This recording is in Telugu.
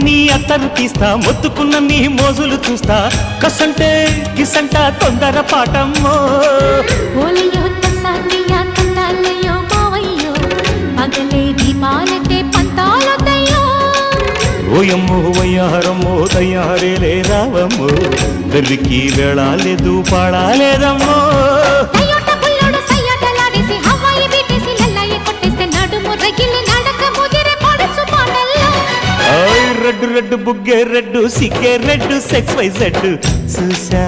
నీ అత్తరు తీస్తా మొత్తుకున్న నీ మోజులు చూస్తా కసంటే కిసంట తొందర పాటమ్మో ఓలయ్యో తసానియా తందాలయ్యో మావయ్యో పగలే దీపాలకే పంతాలొద్దయ్యో ఓయమ్మో వయ్యారమ్మో తయారేలే రావమ్మో వెర్రికి వేళాలేదు పాడాలేదమ్మో రెడ్డు రెడ్డు బుగ్గే రెడ్డు సిగ్గే రెడ్డు సెక్స్ వై జెడ్ చూసా